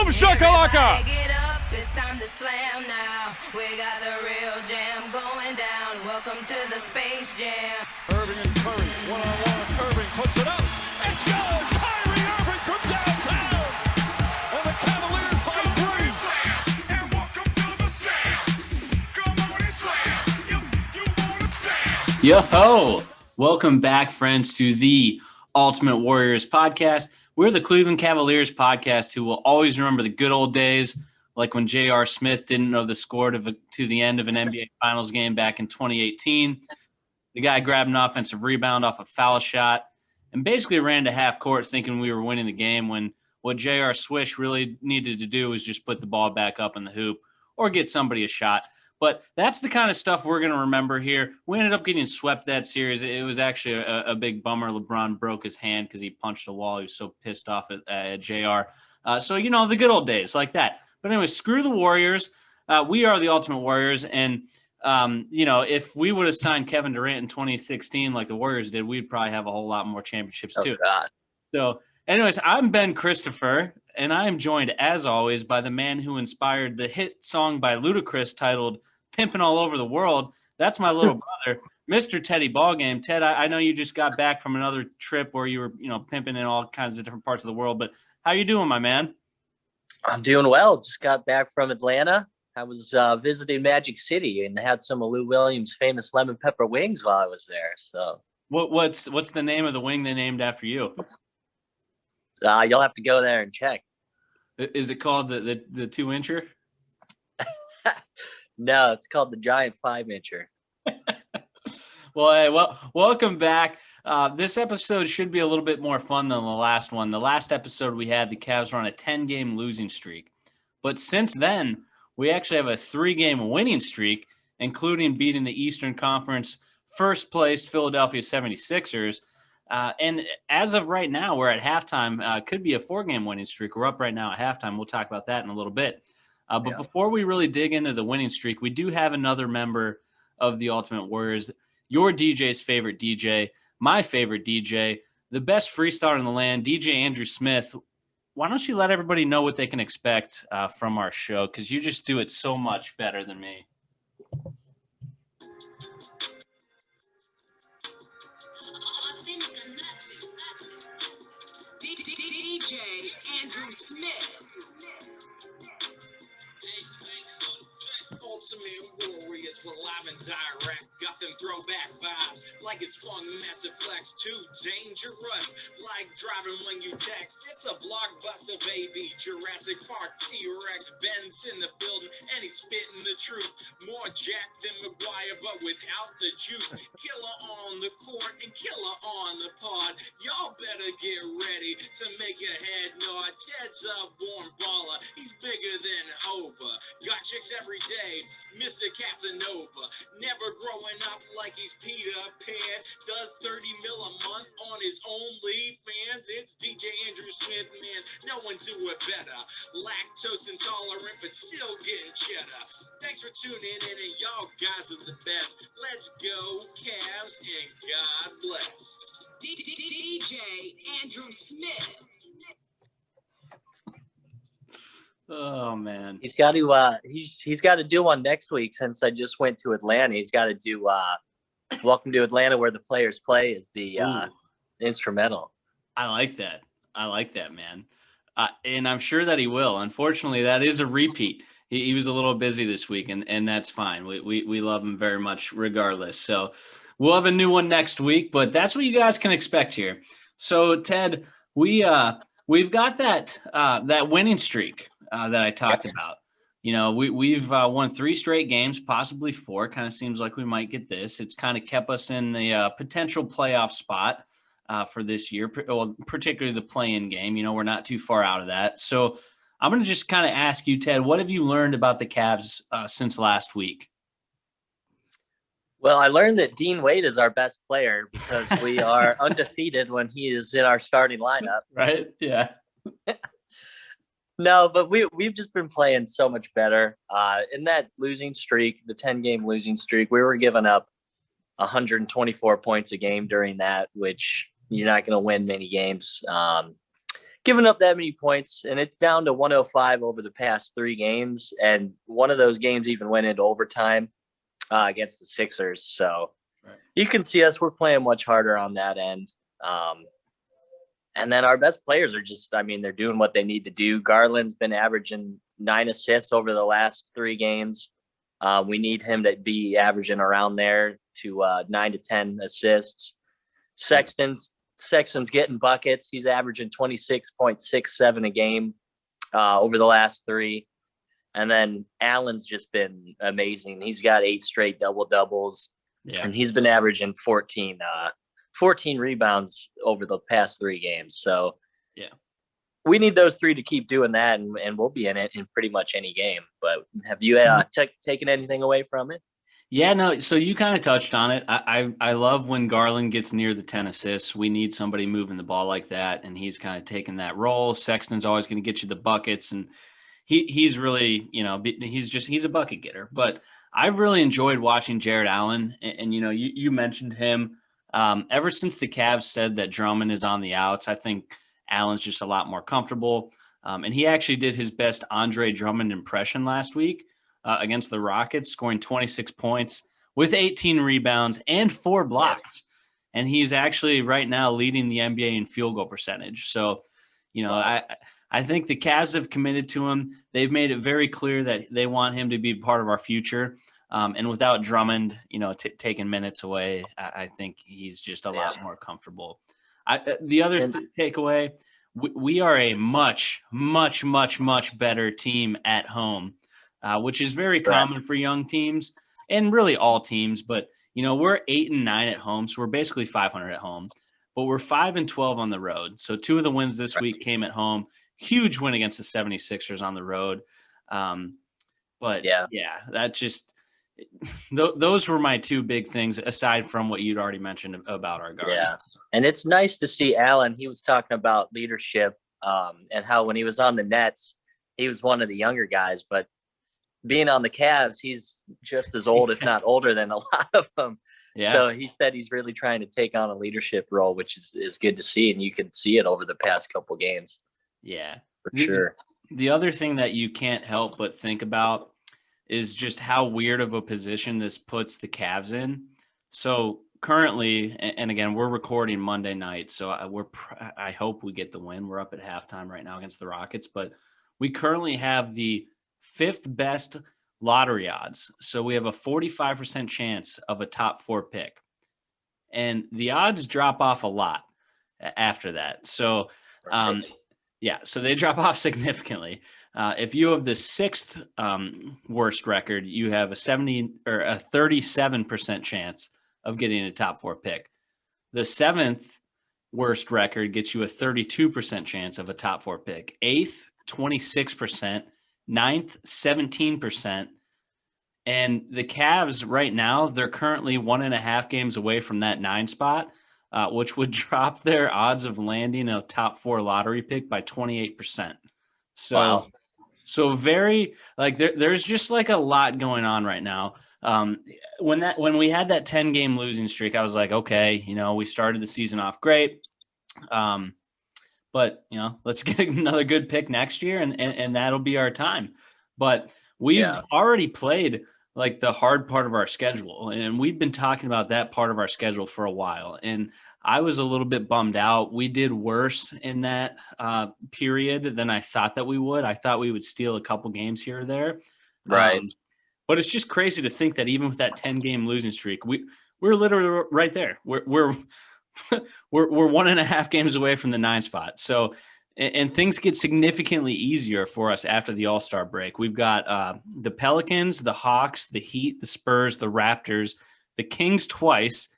Boom shakalaka! Get up, it's time to slam now. We got the real jam going down. Welcome to the Space Jam. Irving and Curry, one-on-one. Irving puts it up. It's good! Kyrie Irving from downtown! And the Cavaliers by three. Slam, and welcome to the jam. Come on and slam, if you wanna jam. Yo-ho! Welcome back, friends, to the Ultimate Warriors podcast. We're the Cleveland Cavaliers podcast who will always remember the good old days, like when J.R. Smith didn't know the score to the end of an NBA Finals game back in 2018. The guy grabbed an offensive rebound off a foul shot and basically ran to half court thinking we were winning the game when what J.R. Swish really needed to do was just put the ball back up in the hoop or get somebody a shot. But that's the kind of stuff we're going to remember here. We ended up getting swept that series. It was actually a big bummer. LeBron broke his hand because he punched a wall. He was so pissed off at JR. So, you know, the good old days like that. But anyway, screw the Warriors. We are the Ultimate Warriors. And, you know, if we would have signed Kevin Durant in 2016 like the Warriors did, we'd probably have a whole lot more championships too. God. So, anyways, I'm Ben Christopher, and I am joined, as always, by the man who inspired the hit song by Ludacris titled Pimpin' All Over the World. That's my little brother, Mr. Teddy Ballgame. Ted, I know you just got back from another trip where you were, you know, pimping in all kinds of different parts of the world, but how you doing, my man? I'm doing well. Just got back from Atlanta. I was visiting Magic City and had some of Lou Williams' famous lemon pepper wings while I was there. So What's the name of the wing they named after you? you'll have to go there and check. Is it called the 2-incher? No, it's called the Giant 5-incher. Well, hey, welcome back. This episode should be a little bit more fun than the last one. The last episode we had, the Cavs were on a 10-game losing streak. But since then, we actually have a 3-game winning streak, including beating the Eastern Conference first-placed Philadelphia 76ers. And as of right now, we're at halftime. Could be a 4-game winning streak. We're up right now at halftime. We'll talk about that in a little bit. But before we really dig into the winning streak, we do have another member of the Ultimate Warriors, your DJ's favorite DJ, my favorite DJ, the best freestyler in the land, DJ Andrew Smith. Why don't you let everybody know what they can expect from our show? Because you just do it so much better than me. DJ Andrew Smith. Ultimate Warriors were live and direct. Got them throwback vibes like it's flung massive flex. Too dangerous, like driving when you text. It's a blockbuster, baby. Jurassic Park, T-Rex, Ben's in the building, and he's spitting the truth. More Jack than McGuire, but without the juice. Killer on the court and killer on the pod. Y'all better get ready to make your head nod. Ted's a born baller. He's bigger than Hova. Got chicks every day. Mr. Casanova, never growing up like he's Peter Pan, does 30 mil a month on his OnlyFans. It's DJ Andrew Smith, man, no one do it better. Lactose intolerant, but still getting cheddar. Thanks for tuning in, and y'all guys are the best. Let's go, Cavs, and God bless. DJ Andrew Smith. Oh, man. He's got to he's got to do one next week since I just went to Atlanta. He's got to do Welcome to Atlanta, where the players play is the instrumental. I like that. I like that, man. And I'm sure that he will. Unfortunately, that is a repeat. He was a little busy this week, and that's fine. We love him very much regardless. So we'll have a new one next week, but that's what you guys can expect here. So, Ted, we've got that winning streak that I talked about. You know, we've won 3 straight games, possibly 4. Kind of seems like we might get this. It's kind of kept us in the potential playoff spot for this year, particularly the play-in game. You know, we're not too far out of that. So I'm going to just kind of ask you, Ted, what have you learned about the Cavs since last week? Well, I learned that Dean Wade is our best player because we are undefeated when he is in our starting lineup. Right? Yeah. No, but we've just been playing so much better. In that losing streak, the 10-game losing streak, we were giving up 124 points a game during that, which you're not going to win many games giving up that many points, and it's down to 105 over the past 3 games, and one of those games even went into overtime against the Sixers. So you can see us, we're playing much harder on that end. And then our best players are just, I mean, they're doing what they need to do. Garland's been averaging 9 assists over the last 3 games. We need him to be averaging around there to 9 to 10 assists. Sexton's getting buckets. He's averaging 26.67 a game over the last 3. And then Allen's just been amazing. He's got 8 straight double-doubles. Yeah. And he's been averaging 14 rebounds over the past 3 games. So yeah, we need those 3 to keep doing that, and we'll be in it in pretty much any game. But have you taken anything away from it? Yeah, no. So you kind of touched on it. I love when Garland gets near the 10 assists. We need somebody moving the ball like that, and he's kind of taking that role. Sexton's always going to get you the buckets, and he's really, he's a bucket getter. But I've really enjoyed watching Jared Allen, and you mentioned him. Ever since the Cavs said that Drummond is on the outs, I think Allen's just a lot more comfortable. And he actually did his best Andre Drummond impression last week against the Rockets, scoring 26 points with 18 rebounds and 4 blocks. Yeah. And he's actually right now leading the NBA in field goal percentage. So, I think the Cavs have committed to him. They've made it very clear that they want him to be part of our future. And without Drummond, taking minutes away, I think he's just a lot more comfortable. The other takeaway, we are a much, much, much, much better team at home, which is very common for young teams and really all teams. But, we're 8-9 at home, so we're basically 500 at home. But we're 5-12 on the road. So 2 of the wins this week came at home. Huge win against the 76ers on the road. That just – those were my 2 big things aside from what you'd already mentioned about our guards. Yeah. And it's nice to see Allen. He was talking about leadership and how when he was on the Nets, he was one of the younger guys, but being on the Cavs, he's just as old, if not older than a lot of them. Yeah. So he said he's really trying to take on a leadership role, which is good to see. And you can see it over the past couple games. Yeah, for sure. The other thing that you can't help but think about is just how weird of a position this puts the Cavs in. So currently, and again, we're recording Monday night, so I hope we get the win. We're up at halftime right now against the Rockets, but we currently have the 5th best lottery odds. So we have a 45% chance of a top 4 pick. And the odds drop off a lot after that. So, so they drop off significantly. If you have the 6th worst record, you have a 37% chance of getting a top 4 pick. The 7th worst record gets you a 32% chance of a top 4 pick. 8th, 26%. 9th, 17%. And the Cavs right now, they're currently 1.5 games away from that 9 spot, which would drop their odds of landing a top 4 lottery pick by 28%. So, wow. So very there's just a lot going on right now. When we had that 10-game losing streak, I was like, okay, we started the season off great. But, let's get another good pick next year and that'll be our time. But we've already played the hard part of our schedule, and we've been talking about that part of our schedule for a while. And I was a little bit bummed out. We did worse in that period than I thought that we would. I thought we would steal a couple games here or there. Right. But it's just crazy to think that even with that 10-game losing streak, we're literally right there. We're 1.5 games away from the 9 spot. So, and things get significantly easier for us after the All-Star break. We've got the Pelicans, the Hawks, the Heat, the Spurs, the Raptors, the Kings twice,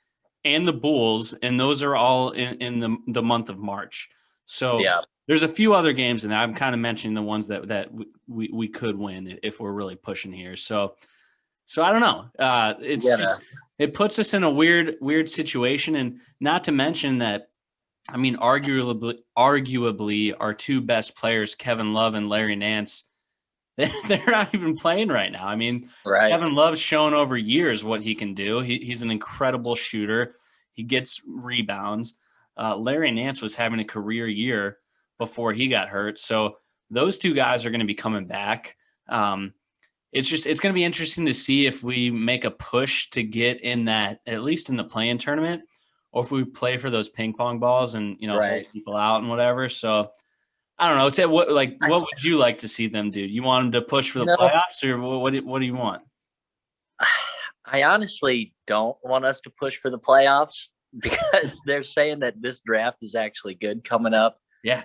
and the Bulls, and those are all in the month of March. So there's a few other games, and I'm kind of mentioning the ones that we could win if we're really pushing here. So I don't know. It puts us in a weird situation, and not to mention that, I mean, arguably our 2 best players, Kevin Love and Larry Nance, they're not even playing right now. I mean, Kevin Love's shown over years what he can do. He's an incredible shooter. He gets rebounds. Larry Nance was having a career year, before he got hurt. So those two guys are going to be coming back. It's going to be interesting to see if we make a push to get in that, at least in the play-in tournament, or if we play for those ping pong balls and, hold people out and whatever. So I don't know. What would you like to see them do? You want them to push for the playoffs, or what do you want? I honestly don't want us to push for the playoffs because they're saying that this draft is actually good coming up. Yeah.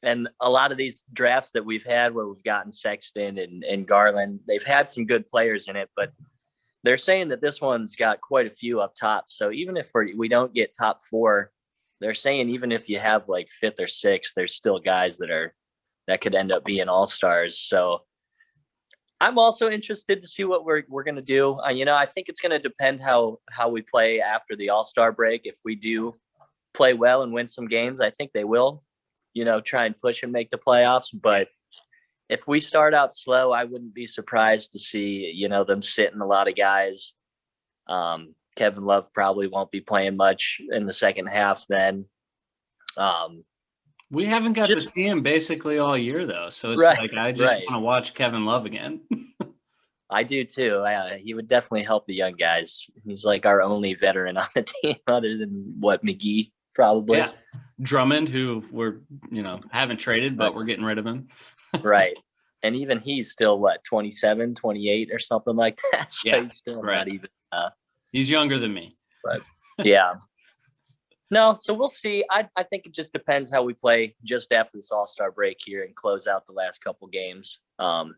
And a lot of these drafts that we've had where we've gotten Sexton and Garland, they've had some good players in it, but they're saying that this one's got quite a few up top. So even if we don't get top 4, they're saying even if you have like 5th or 6th, there's still guys that could end up being all-stars. So I'm also interested to see what we're going to do. I think it's going to depend how we play after the all-star break. If we do play well and win some games, I think they will, try and push and make the playoffs. But if we start out slow, I wouldn't be surprised to see, them sitting a lot of guys. Kevin Love probably won't be playing much in the second half then. We haven't got to see him basically all year, though. So it's I just want to watch Kevin Love again. I do, too. He would definitely help the young guys. He's like our only veteran on the team other than, McGee, probably. Yeah. Drummond, who we're, haven't traded, but we're getting rid of him. Right. And even he's still, 27, 28 or something like that. So he's still not even. He's younger than me. But, yeah. No, so we'll see. I think it just depends how we play just after this all-star break here and close out the last couple games. And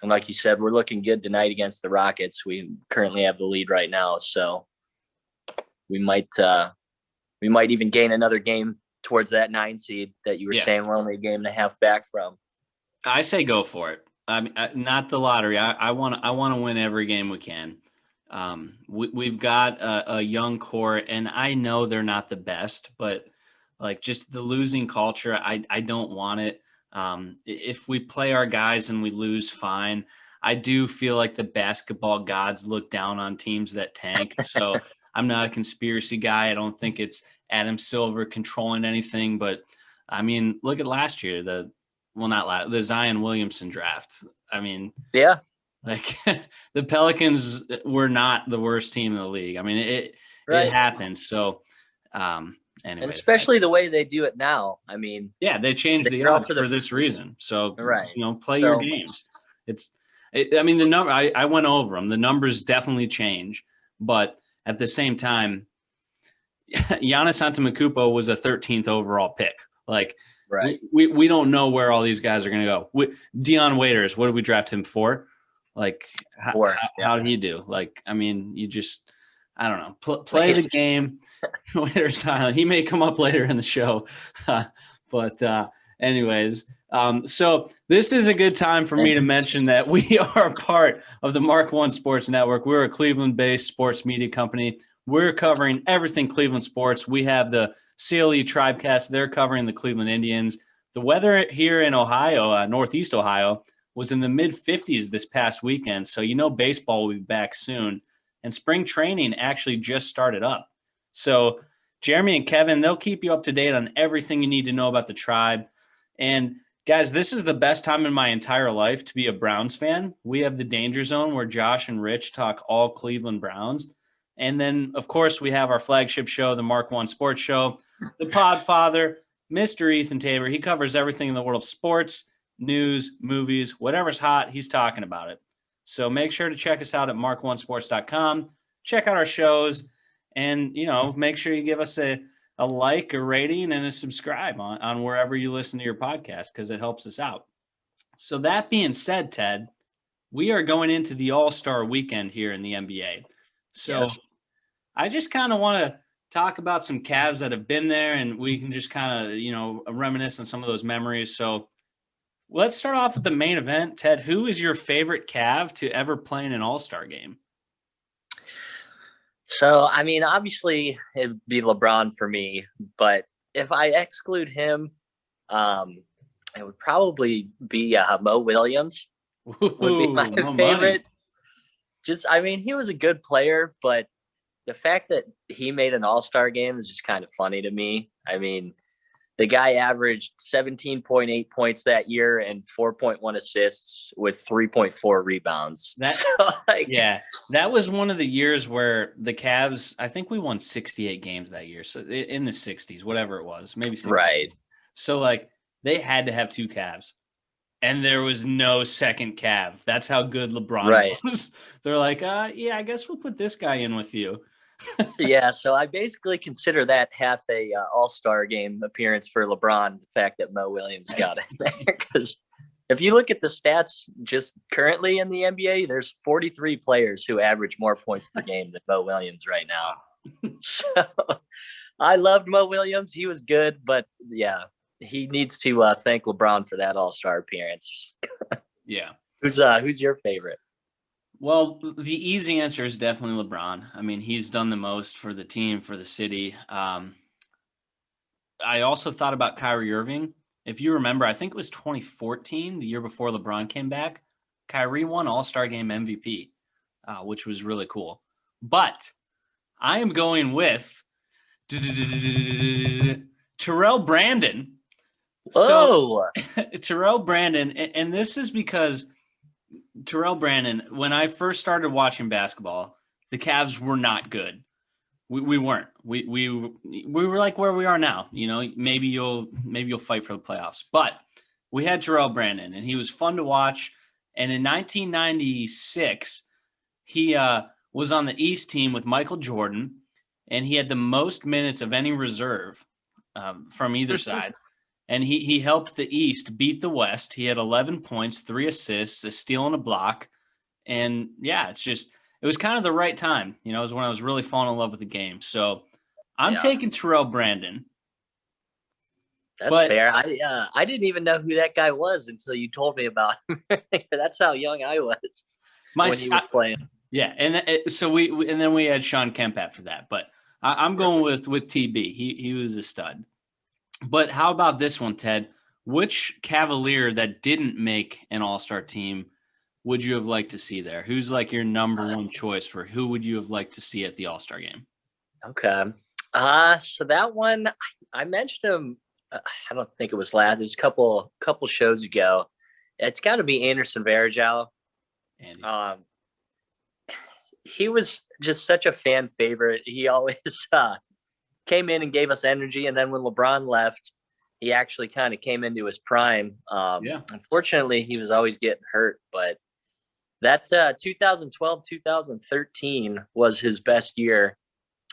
like you said, we're looking good tonight against the Rockets. We currently have the lead right now, so we might even gain another game towards that 9 seed that you were saying we're only a game and a half back from. I say go for it. Not the lottery. I want to win every game we can. We've got a young core, and I know they're not the best, but like just the losing culture, I don't want it. If we play our guys and we lose, fine. I do feel like the basketball gods look down on teams that tank. So I'm not a conspiracy guy. I don't think it's Adam Silver controlling anything, but I mean, look at last year, the Zion Williamson draft. I mean, yeah. Like the Pelicans were not the worst team in the league. I mean, it happened. So, anyway, and especially the way they do it now. I mean, they changed the odds for this reason. So, play your games. I mean, the number I went over them. The numbers definitely change, but at the same time, Giannis Antetokounmpo was a 13th overall pick. Like, we don't know where all these guys are going to go. Dion Waiters, what did we draft him for? Like, how did he do? Like, I mean, you just, I don't know. Play the game. Waiter's silent. He may come up later in the show. But anyways, so this is a good time for me to mention that we are part of the Mark One Sports Network. We're a Cleveland-based sports media company. We're covering everything Cleveland sports. We have the CLE Tribecast. They're covering the Cleveland Indians. The weather here in Ohio, Northeast Ohio, was in the mid-50s this past weekend. So, baseball will be back soon. And spring training actually just started up. So Jeremy and Kevin, they'll keep you up to date on everything you need to know about the Tribe. And guys, this is the best time in my entire life to be a Browns fan. We have the Danger Zone where Josh and Rich talk all Cleveland Browns. And then, of course, we have our flagship show, the Mark One Sports Show. The Podfather, Mr. Ethan Tabor, he covers everything in the world of sports, news, movies, whatever's hot, he's talking about it. So make sure to check us out at mark1sports.com. Check out our shows and, make sure you give us a like, a rating, and a subscribe on wherever you listen to your podcast because it helps us out. So that being said, Ted, we are going into the All-Star weekend here in the NBA. So I just kind of want to talk about some Cavs that have been there, and we can just kind of, reminisce on some of those memories. So let's start off with the main event. Ted, who is your favorite Cav to ever play in an All-Star game? So, I mean, obviously it'd be LeBron for me, but if I exclude him, it would probably be Mo Williams would be my favorite. He was a good player, but the fact that he made an All-Star game is just kind of funny to me. I mean, The guy averaged 17.8 points that year and 4.1 assists with 3.4 rebounds. Yeah, that was one of the years where the Cavs, I think we won 68 games that year. So in the 60s, whatever it was, maybe 60. Right. So like they had to have two Cavs. And there was no second Cav. That's how good LeBron was. They're like, yeah, I guess we'll put this guy in with you. Yeah, so I basically consider that half a All-Star game appearance for LeBron, the fact that Mo Williams got in there. Because if you look at the stats just currently in the NBA, there's 43 players who average more points per game than Mo Williams right now. So I loved Mo Williams. He was good, but yeah, he needs to thank LeBron for that All-Star appearance. Yeah. Who's your favorite? Well, the easy answer is definitely LeBron. I mean, he's done the most for the team, for the city. I also thought about Kyrie Irving. If you remember, I think it was 2014, the year before LeBron came back. Kyrie won All-Star Game MVP, which was really cool. But I am going with Terrell Brandon. Oh, Terrell Brandon, and this is because Terrell Brandon, when I first started watching basketball, the Cavs were not good. We weren't. We were like where we are now. You know, maybe you'll fight for the playoffs. But we had Terrell Brandon, and he was fun to watch. And in 1996, he was on the East team with Michael Jordan, and he had the most minutes of any reserve from either side. And he helped the East beat the West. He had 11 points, 3 assists, a steal and a block. And yeah, it was kind of the right time. You know, it was when I was really falling in love with the game. So I'm taking Terrell Brandon. That's fair. I didn't even know who that guy was until you told me about him. That's how young I was when he was playing. Yeah, and then we had Sean Kemp after that. But I'm going with TB. He was a stud. But how about this one, Ted? Which Cavalier that didn't make an All-Star team would you have liked to see there? Who's like your number one choice for who would you have liked to see at the All-Star game? Okay. So that one, I mentioned him, I don't think it was last. It was a couple shows ago. It's got to be Anderson Varejao. He was just such a fan favorite. He always came in and gave us energy. And then when LeBron left, he actually kind of came into his prime. Unfortunately, he was always getting hurt. But that 2012, 2013 was his best year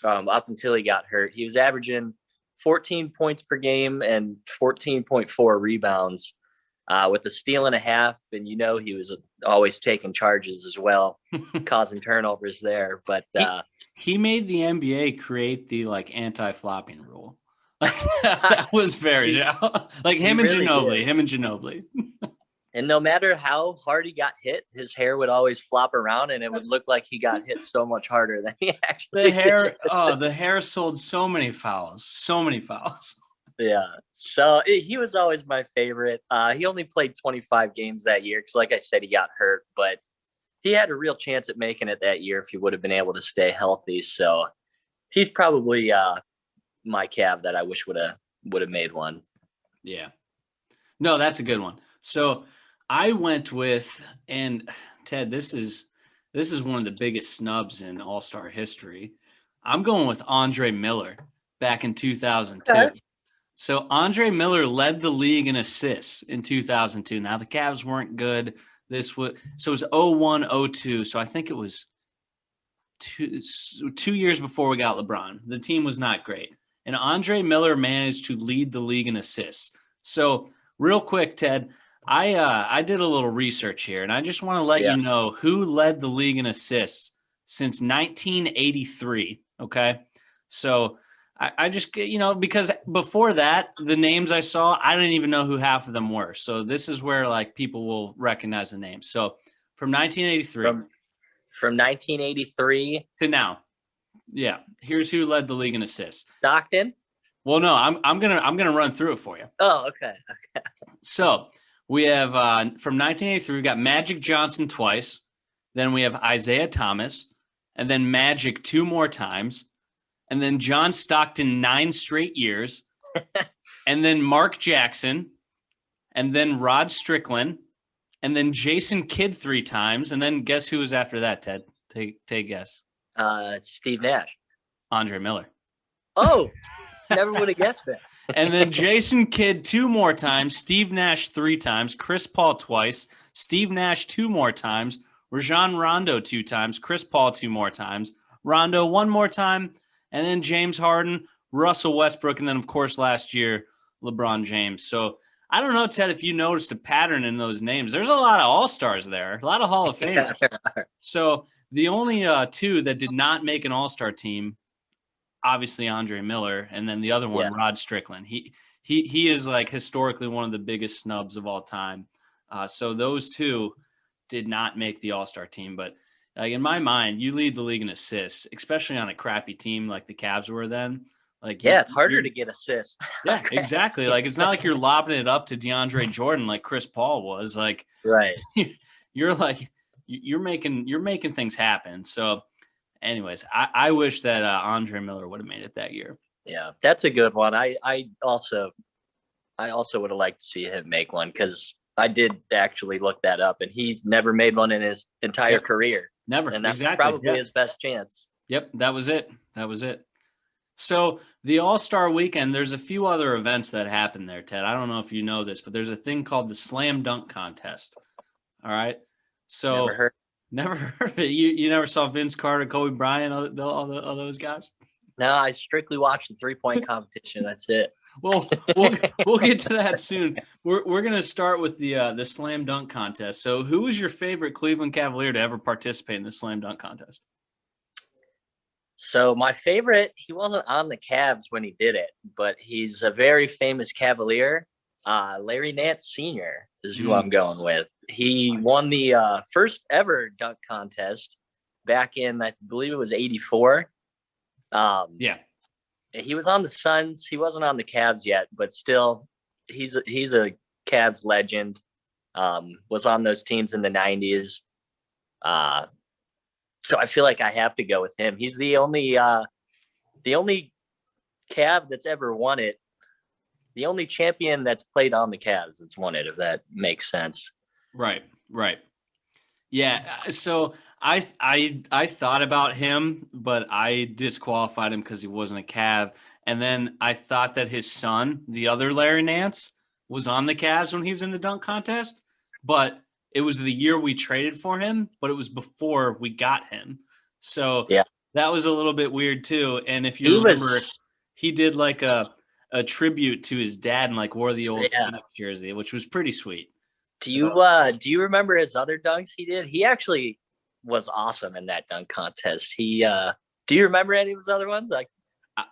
up until he got hurt. He was averaging 14 points per game and 14.4 rebounds with a steal and a half. And, you know, he was always taking charges as well, causing turnovers there. But he made the NBA create the like anti-flopping rule. That was very like him and Ginobili. And no matter how hard he got hit, his hair would always flop around, and it would look like he got hit so much harder than he actually did. The hair sold so many fouls. Yeah. So he was always my favorite. He only played 25 games that year because, like I said, he got hurt, but he had a real chance at making it that year if he would have been able to stay healthy. So he's probably my Cav that I wish would have made one. Yeah. No, that's a good one. So I went with, and Ted, this is one of the biggest snubs in All-Star history. I'm going with Andre Miller back in 2002. Okay. So Andre Miller led the league in assists in 2002. Now the Cavs weren't good. It was 01-02. So I think it was two years before we got LeBron. The team was not great. And Andre Miller managed to lead the league in assists. So real quick, Ted, I did a little research here, and I just want to let you know who led the league in assists since 1983. Okay. So I just, because before that, the names I saw, I didn't even know who half of them were. So this is where like people will recognize the names. So from 1983, from 1983 to now. Yeah. Here's who led the league in assists. Stockton. Well, no, I'm gonna run through it for you. Oh, okay. So we have from 1983, we got Magic Johnson twice. Then we have Isaiah Thomas, and then Magic 2 more times, and then John Stockton 9 straight years. and then Mark Jackson, and then Rod Strickland, and then Jason Kidd 3 times, and then guess who was after that, Ted? Take a guess. Steve Nash. Andre Miller. Oh, never would have guessed that. And then Jason Kidd 2 more times, Steve Nash 3 times, Chris Paul twice, Steve Nash 2 more times, Rajon Rondo 2 times, Chris Paul 2 more times, Rondo 1 more time, and then James Harden, Russell Westbrook, and then, of course, last year, LeBron James. So I don't know, Ted, if you noticed a pattern in those names. There's a lot of all-stars there, a lot of Hall of Famers. So the only 2 that did not make an all-star team, obviously Andre Miller, and then the other one, Rod Strickland. He is like historically one of the biggest snubs of all time. So those 2 did not make the all-star team. But in my mind, you lead the league in assists, especially on a crappy team like the Cavs were then. Like, it's harder to get assists. Yeah, exactly. Like, it's not like you're lobbing it up to DeAndre Jordan like Chris Paul was. Like, right. You're making things happen. So, anyways, I wish that Andre Miller would have made it that year. Yeah, that's a good one. I also would have liked to see him make one, because I did actually look that up, and he's never made one in his entire career. Never. And that's exactly. probably his best chance. Yep, that was it. So the All-Star Weekend, there's a few other events that happen there, Ted. I don't know if you know this, but there's a thing called the Slam Dunk Contest. All right. So never heard of it. You never saw Vince Carter, Kobe Bryant, all those guys? No, I strictly watched the 3-point competition. That's it. Well, we'll get to that soon. We're gonna start with the Slam Dunk Contest. So who was your favorite Cleveland Cavalier to ever participate in the Slam Dunk Contest? So my favorite, he wasn't on the Cavs when he did it, but he's a very famous Cavalier. Larry Nance Sr. is who I'm going with. He won the first ever dunk contest back in, I believe it was 84. He was on the Suns. He wasn't on the Cavs yet, but still, he's a Cavs legend. Was on those teams in the 90s. So I feel like I have to go with him. He's the only Cav that's ever won it. The only champion that's played on the Cavs that's won it, if that makes sense. Right. Yeah. So I thought about him, but I disqualified him because he wasn't a Cav. And then I thought that his son, the other Larry Nance, was on the Cavs when he was in the dunk contest, but it was the year we traded for him, but it was before we got him. So that was a little bit weird too. And if you remember, he did like a tribute to his dad and like wore the old Phoenix jersey, which was pretty sweet. Do you remember his other dunks he did? He actually was awesome in that dunk contest. Do you remember any of his other ones? Like,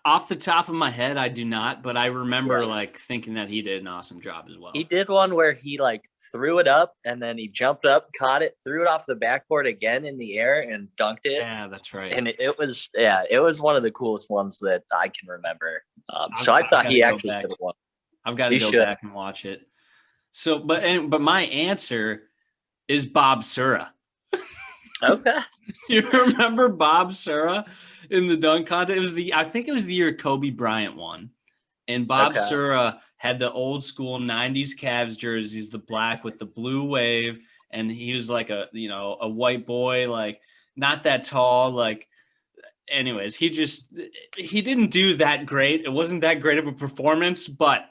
off the top of my head, I do not, but I remember like thinking that he did an awesome job as well. He did one where he like threw it up and then he jumped up, caught it, threw it off the backboard again in the air and dunked it. Yeah, that's right. And it was one of the coolest ones that I can remember. So I thought he actually could have won. I've got to go back and watch it. So, but my answer is Bob Sura. Okay. You remember Bob Sura in the dunk contest? I think it was the year Kobe Bryant won. And Bob Sura had the old school 90s Cavs jerseys, the black with the blue wave. And he was like a white boy, like not that tall. Like, anyways, he didn't do that great. It wasn't that great of a performance, but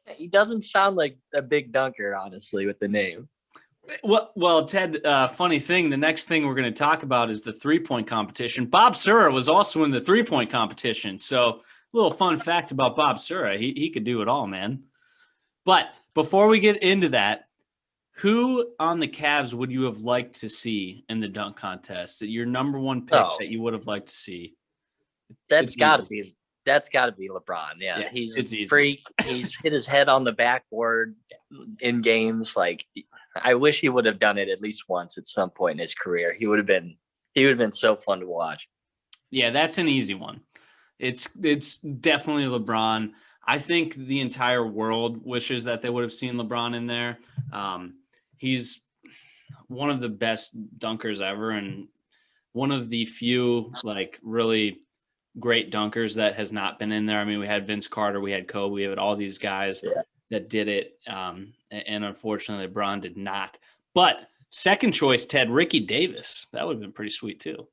he doesn't sound like a big dunker, honestly, with the name. Well, Ted, funny thing, the next thing we're going to talk about is the 3-point competition. Bob Sura was also in the 3-point competition. So a little fun fact about Bob Sura, he could do it all, man. But before we get into that, who on the Cavs would you have liked to see in the dunk contest? Your number one pick that you would have liked to see? That's got to be LeBron. Yeah, he's a freak. He's hit his head on the backboard in games. Like, I wish he would have done it at least once at some point in his career. He would have been so fun to watch. Yeah, that's an easy one. It's definitely LeBron. I think the entire world wishes that they would have seen LeBron in there. He's one of the best dunkers ever, and one of the few like really great dunkers that has not been in there. I mean, we had Vince Carter, we had Kobe, we had all these guys that did it. And unfortunately, LeBron did not. But second choice, Ted, Ricky Davis. That would have been pretty sweet too.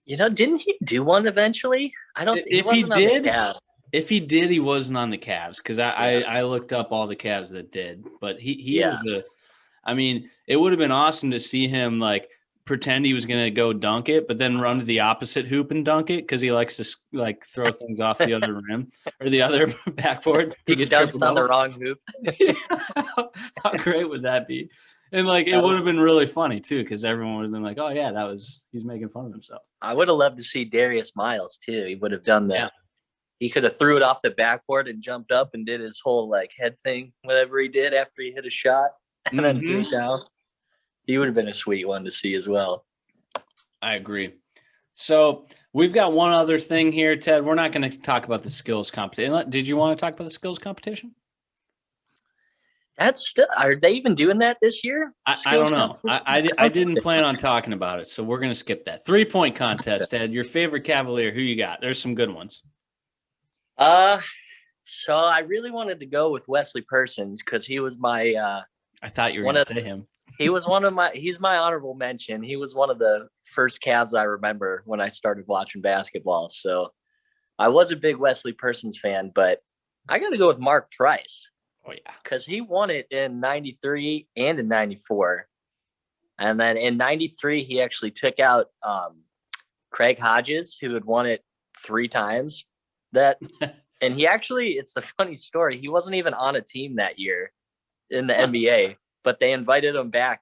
Didn't he do one eventually? I don't. If he he wasn't did, on the Cavs. if he did, he wasn't on the Cavs because I looked up all the Cavs that did. But he was the. I mean, it would have been awesome to see him like pretend he was going to go dunk it, but then run to the opposite hoop and dunk it because he likes to like throw things off the other rim or the other backboard. He dunks on the wrong hoop. How great would that be? And like it would have been really funny too because everyone would have been like, "Oh yeah, he's making fun of himself." I would have loved to see Darius Miles too. He would have done that. Yeah. He could have threw it off the backboard and jumped up and did his whole like head thing, whatever he did after he hit a shot and then threw it down. He would have been a sweet one to see as well. I agree. So we've got one other thing here, Ted. We're not going to talk about the skills competition. Did you want to talk about the skills competition? That's still. Are they even doing that this year? I don't know. I didn't plan on talking about it, so we're going to skip that. 3-point contest, Ted. Your favorite Cavalier? Who you got? There's some good ones. So I really wanted to go with Wesley Persons because he was my. I thought you were going to say him. He's my honorable mention. He was one of the first Cavs I remember when I started watching basketball. So I was a big Wesley Persons fan, but I got to go with Mark Price. Oh yeah. Because he won it in 93 and in 94. And then in 93, he actually took out Craig Hodges, who had won it 3 times. And he actually, it's a funny story. He wasn't even on a team that year in the NBA, but they invited him back.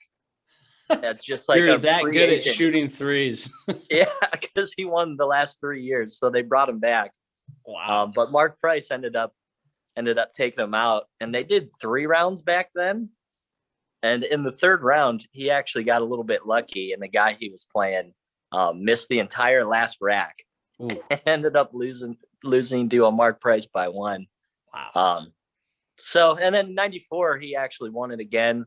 That's just like you're that good agent. At shooting threes. Yeah, because he won the last 3 years, so they brought him back. Wow. But Mark Price ended up taking him out, and they did 3 rounds back then. And in the 3rd round, he actually got a little bit lucky, and the guy he was playing missed the entire last rack. Ended up losing to a Mark Price by 1. Wow. So, and then 94, he actually won it again.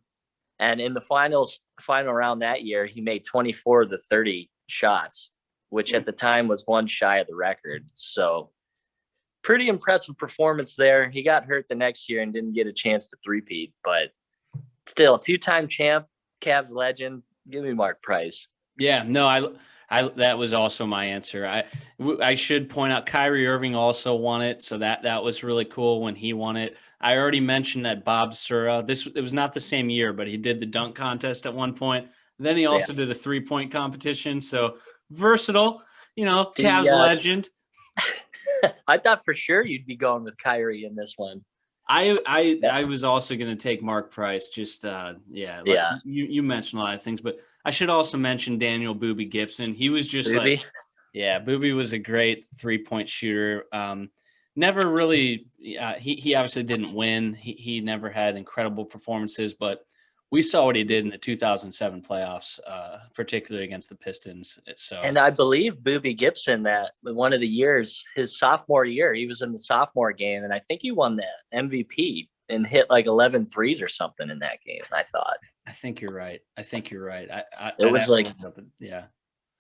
And in the final round that year, he made 24 of the 30 shots, which at the time was 1 shy of the record. So pretty impressive performance there. He got hurt the next year and didn't get a chance to three-peat, but still 2-time champ, Cavs legend. Give me Mark Price. Yeah, no, I that was also my answer. I should point out Kyrie Irving also won it, so that was really cool when he won it. I already mentioned that Bob Sura. It was not the same year, but he did the dunk contest at one point. Then he also did a 3-point competition. So versatile, Cavs legend. I thought for sure you'd be going with Kyrie in this one. I was also going to take Mark Price. Just you mentioned a lot of things, but I should also mention Daniel Boobie Gibson. He was just Boobie? Boobie was a great 3-point shooter. Never really, he obviously didn't win. He never had incredible performances, but we saw what he did in the 2007 playoffs, particularly against the Pistons. So, and I believe Boobie Gibson, that one of the years, his sophomore year, he was in the sophomore game, and I think he won the MVP and hit like 11 threes or something in that game. I thought. I think you're right. It was like, yeah.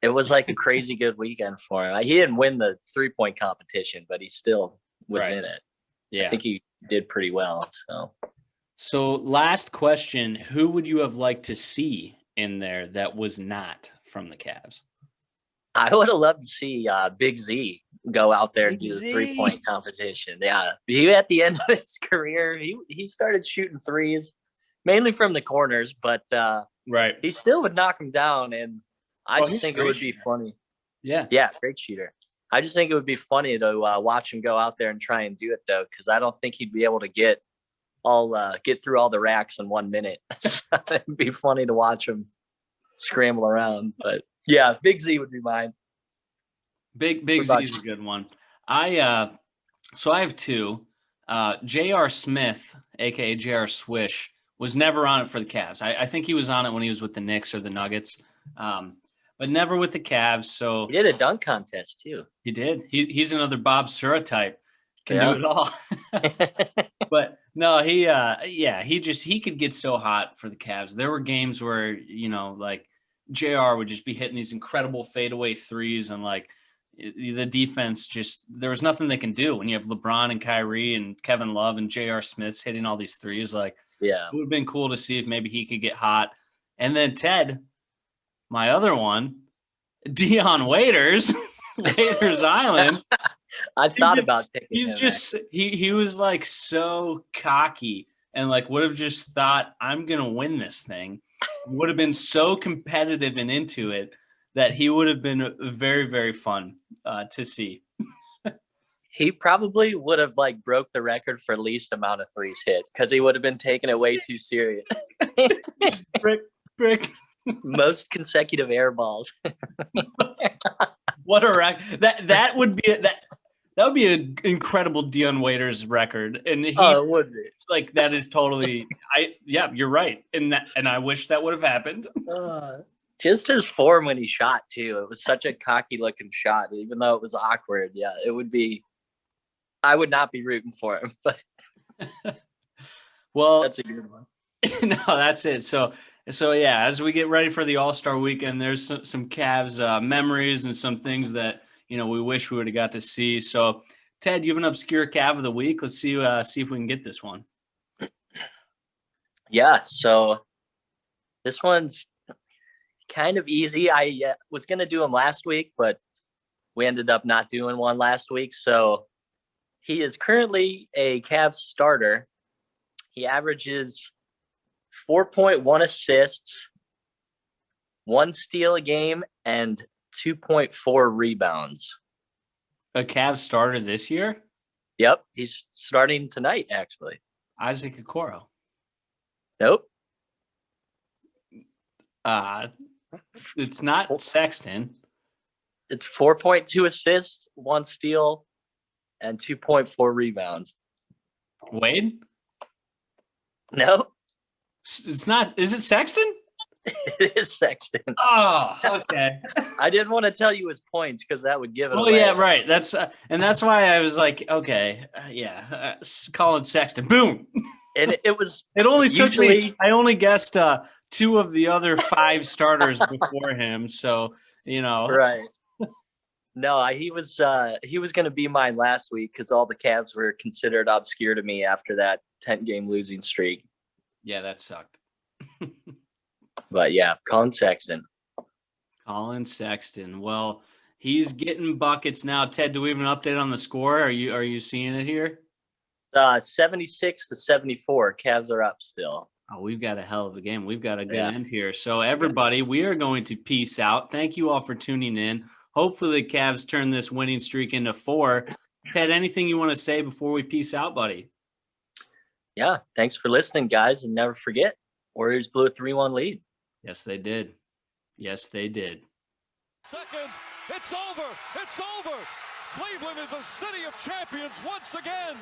It was like a crazy good weekend for him. He didn't win the 3-point competition, but he still was in it. Yeah. I think he did pretty well. So last question, who would you have liked to see in there that was not from the Cavs? I would have loved to see Big Z go out there and do the 3-point competition. Yeah. He, at the end of his career, he started shooting threes, mainly from the corners, but he still would knock them down. And I just think it would be funny. Yeah. Yeah, great shooter. I just think it would be funny to watch him go out there and try and do it, though, because I don't think he'd be able to get through all the racks in 1 minute. It'd be funny to watch him scramble around. But yeah, Big Z would be mine. Big Z is a good one. I have 2. J.R. Smith, aka J.R. Swish, was never on it for the Cavs. I think he was on it when he was with the Knicks or the Nuggets. But never with the Cavs. So he did a dunk contest too. He did. He's another Bob Sura type. Can do it all. But no, he could get so hot for the Cavs. There were games where, like JR would just be hitting these incredible fadeaway threes and the defense there was nothing they can do when you have LeBron and Kyrie and Kevin Love and J.R. Smith's hitting all these threes. Like, Yeah. it would have been cool to see if maybe he could get hot. And then Ted, my other one, Dion Waiters, Waiters Island. I thought about picking He's him. just he was like so cocky and like would have just thought, I'm gonna win this thing. Would have been so competitive and into it that he would have been very, very fun to see. He probably would have like broke the record for least amount of threes hit because he would have been taking it way too serious. Brick. Most consecutive air balls. What a that would be that would be an incredible Dion Waiters record, and he Oh, it would be. like that is totally. You're right, and I wish that would have happened. Just his form when he shot too. It was such a cocky looking shot, even though it was awkward. Yeah, it would be. I would not be rooting for him, but well, that's a good one. No, that's it. So yeah, as we get ready for the All-Star weekend, there's some Cavs memories and some things that we wish we would have got to see. So Ted, you have an obscure Cav of the week. Let's see if we can get this one. Yeah, so this one's kind of easy. I was gonna do him last week, but we ended up not doing one last week. So he is currently a Cavs starter. He averages 4.1 assists, 1 steal a game, and 2.4 rebounds. A Cavs starter this year? Yep, he's starting tonight, actually. Isaac Okoro. Nope. It's not Sexton. It's 4.2 assists, 1 steal, and 2.4 rebounds. Wade? No. It's not. Is it Sexton? It is Sexton. Oh, okay. I didn't want to tell you his points because that would give it Well, away. yeah, right. That's why I was like, okay, Colin Sexton. Boom. And it was. It only took me. I only guessed 2 of the other 5 starters before him, so Right. No, he was going to be mine last week because all the Cavs were considered obscure to me after that 10-game losing streak. Yeah, that sucked. But yeah, Colin Sexton. Colin Sexton. Well, he's getting buckets now. Ted, do we have an update on the score? Are you seeing it here? 76-74. Cavs are up still. Oh, we've got a hell of a game. We've got a good end here. So everybody, we are going to peace out. Thank you all for tuning in. Hopefully the Cavs turn this winning streak into 4. Ted, anything you want to say before we peace out, buddy? Yeah, thanks for listening, guys. And never forget, Warriors blew a 3-1 lead. Yes, they did. Yes, they did. Seconds. It's over. It's over. Cleveland is a city of champions once again.